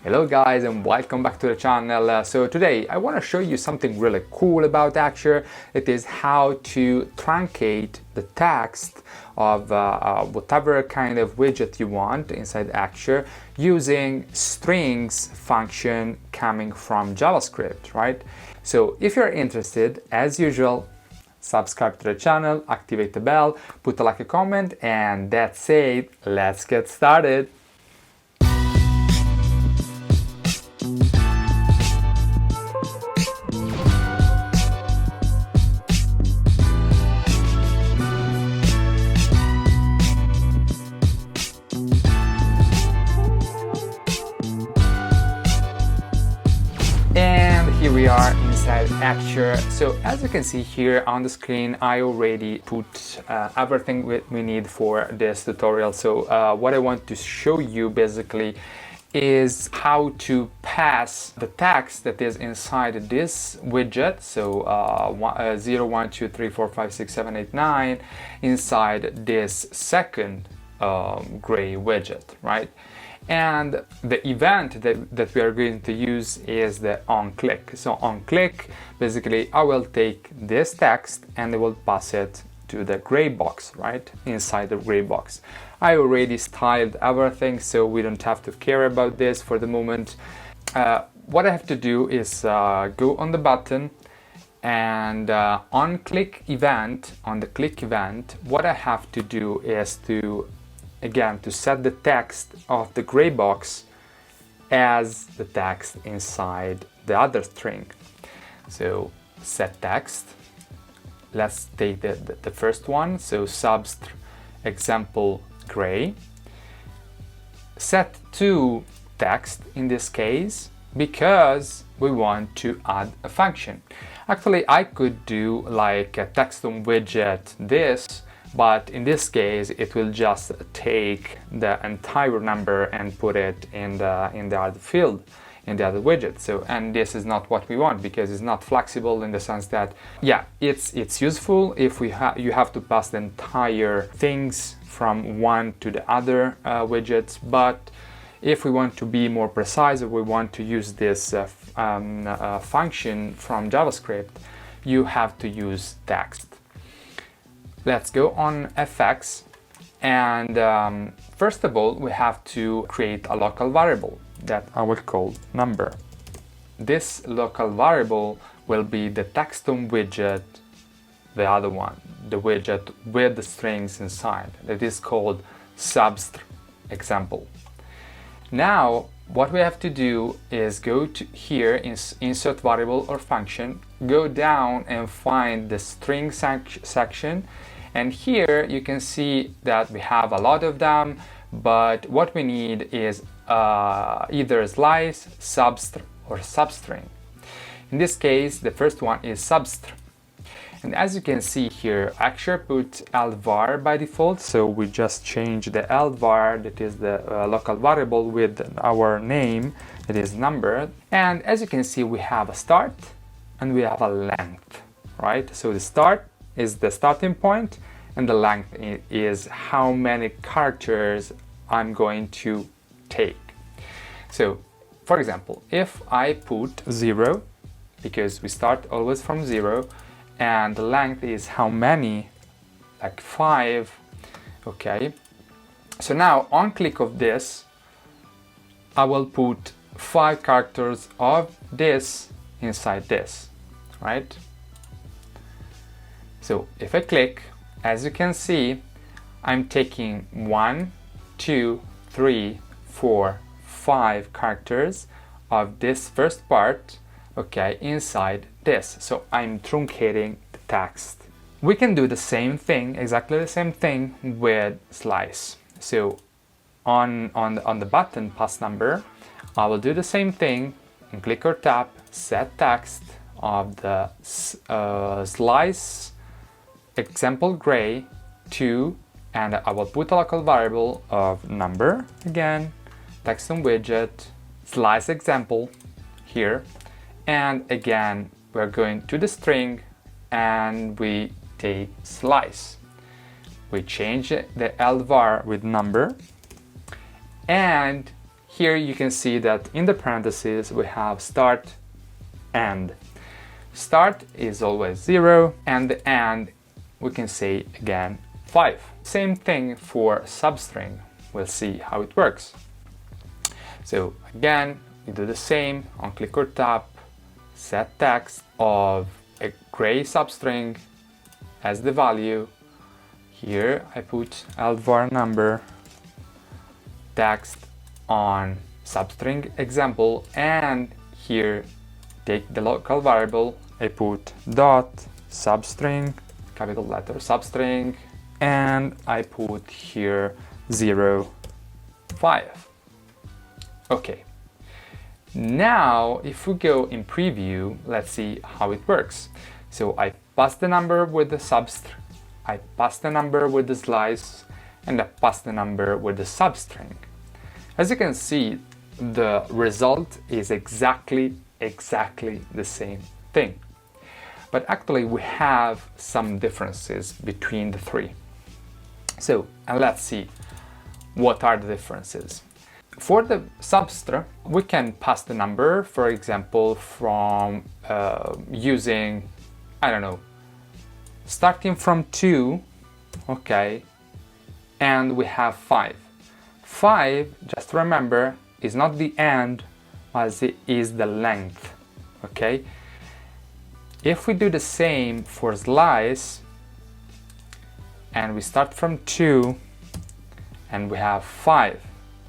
Hello guys and welcome back to the channel. So today I want to show you something really cool about Axure. It is how to truncate the text of whatever kind of widget you want inside Axure using strings function coming from JavaScript, right? So if you're interested, as usual, subscribe to the channel, activate the bell, put a like, a comment, and that's it. Let's get started. And here we are inside Axure. So as you can see here on the screen, I already put everything we need for this tutorial. So what I want to show you basically is how to pass the text that is inside this widget. So 0, 1, 2, 3, 4, 5, 6, 7, 8, 9 inside this second gray widget, right? And the event that we are going to use is the onClick. So onClick, basically I will take this text and I will pass it to the gray box, right? Inside the gray box. I already styled everything, so we don't have to care about this for the moment. What I have to do is go on the button and on click event, on the click event, what I have to do is to set the text of the gray box as the text inside the other string. So set text, let's take the first one, so Substr example gray, set to text in this case because we want to add a function. Actually I could do like a text on widget this, but in this case it will just take the entire number and put it in the other field, in the other widget. So, and this is not what we want because it's not flexible in the sense that, yeah, it's useful if you have to pass the entire things from one to the other widgets, but if we want to be more precise, or we want to use this function from JavaScript, you have to use text. Let's go on FX, and first of all we have to create a local variable that I will call number. This local variable will be the text on widget, the other one, the widget with the strings inside, that is called Substr example. Now what we have to do is go to here in insert variable or function, go down and find the string section, and here you can see that we have a lot of them, but what we need is either slice, substr, or substring. In this case the first one is substr, and as you can see here Axure put lvar by default, so we just change the lvar, that is the local variable, with our name, that is number, and as you can see we have a start and we have a length, right? So the start is the starting point and the length is how many characters I'm going to take. So for example, if I put 0, because we start always from 0, and the length is how many, like 5, okay, so now on click of this I will put 5 characters of this inside this, right? So if I click, as you can see, I'm taking 1, 2, 3, 4, 5 characters of this first part, okay, inside this. So I'm truncating the text. We can do the same thing, exactly the same thing with slice. So on the button pass number, I will do the same thing and click or tap set text of the slice example gray to, and I will put a local variable of number, again, text on widget, slice example here, and again we're going to the string and we take slice. We change the lvar with number, and here you can see that in the parentheses we have start, end. Start is always 0, and the end we can say again 5. Same thing for substring. We'll see how it works. So again, we do the same on click or tap, set text of a gray substring as the value. Here I put var number, text on substring example, and here take the local variable, I put dot substring, capital letter substring, and I put here 0, 5. Okay, now if we go in preview, let's see how it works. So I pass the number with the substr, I pass the number with the slice, and I pass the number with the substring. As you can see, the result is exactly the same thing. But actually we have some differences between the three. So, and let's see what are the differences. For the substr, we can pass the number, for example, from using, I don't know, starting from 2, okay, and we have 5. 5, just remember, is not the end, as it is the length, okay? If we do the same for slice, and we start from 2, and we have 5,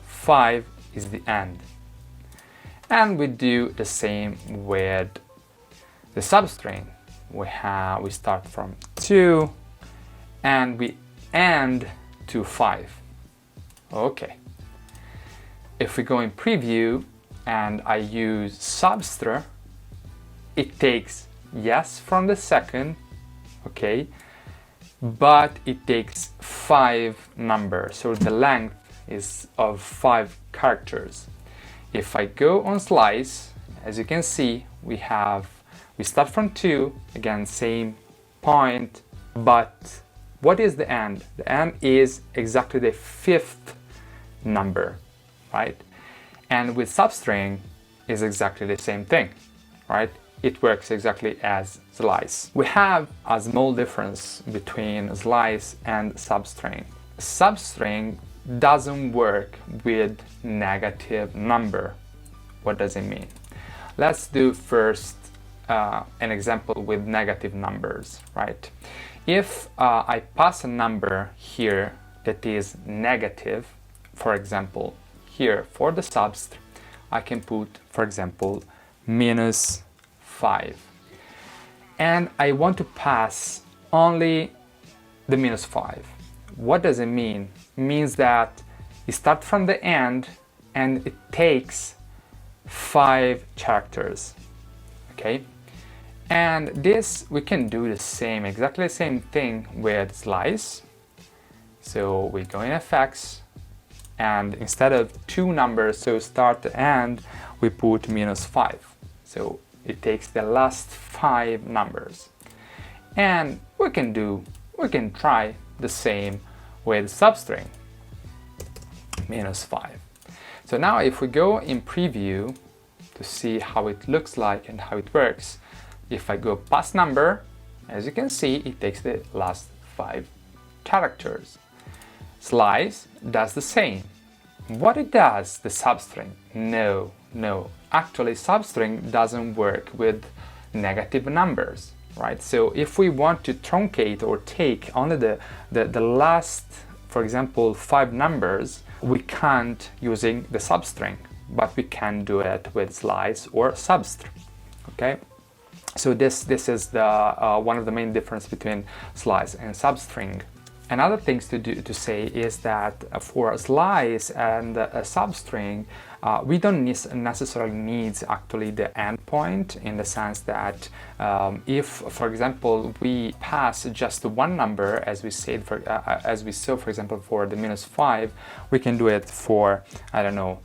5 is the end. And we do the same with the substring. We start from 2, and we end to 5. Okay. If we go in preview and I use Substr, it takes yes from the second, okay, but it takes 5 numbers, so the length is of 5 characters. If I go on slice, as you can see, we start from 2, again same point, but what is the end? The end is exactly the 5th number, right? And with substring is exactly the same thing, right? It works exactly as slice. We have a small difference between slice and substring. Substring doesn't work with negative number. What does it mean? Let's do first an example with negative numbers, right? If I pass a number here that is negative, for example, here for the substr, I can put, for example, -5. And I want to pass only the -5. What does it mean? It means that it starts from the end and it takes 5 characters, okay? And this, we can do the same, exactly the same thing with slice. So we go in effects, and instead of 2 numbers, so start and end, we put -5. So it takes the last 5 numbers. And we can try the same with substring, -5. So now if we go in preview to see how it looks like and how it works, if I go pass number, as you can see, it takes the last 5 characters. Slice does the same. What it does, the substring? No. Actually, substring doesn't work with negative numbers, right? So if we want to truncate or take only the last, for example, 5 numbers, we can't using the substring, but we can do it with slice or substr, okay? So this is the one of the main difference between slice and substring. Another thing to say is that for slice and substring, we don't necessarily need actually the endpoint, in the sense that if, for example, we pass just one number, as we said, as we saw, for example, for the -5, we can do it for, I don't know,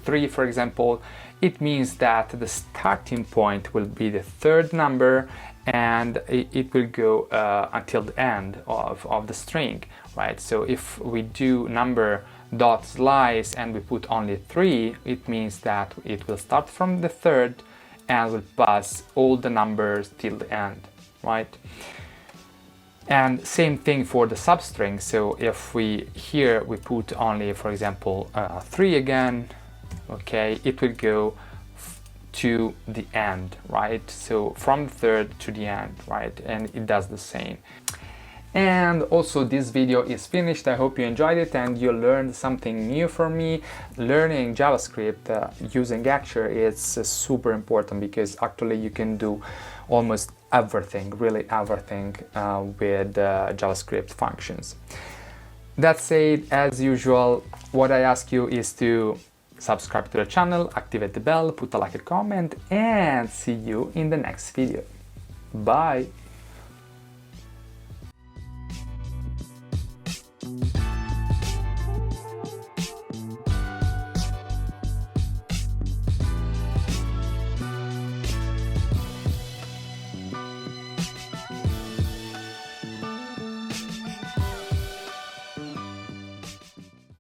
3, for example. It means that the starting point will be the 3rd number, and it will go until the end of the string, right? So if we do number dot slice and we put only 3, it means that it will start from the third and will pass all the numbers till the end, right? And same thing for the substring. So if we here we put only, for example, 3 again, okay, it will go to the end, right? So from the third to the end, right? And it does the same. And also this video is finished. I hope you enjoyed it and you learned something new from me. Learning JavaScript using Axure is super important because actually you can do almost everything, really everything with JavaScript functions. That said, as usual, what I ask you is to subscribe to the channel, activate the bell, put a like and comment, and see you in the next video. Bye!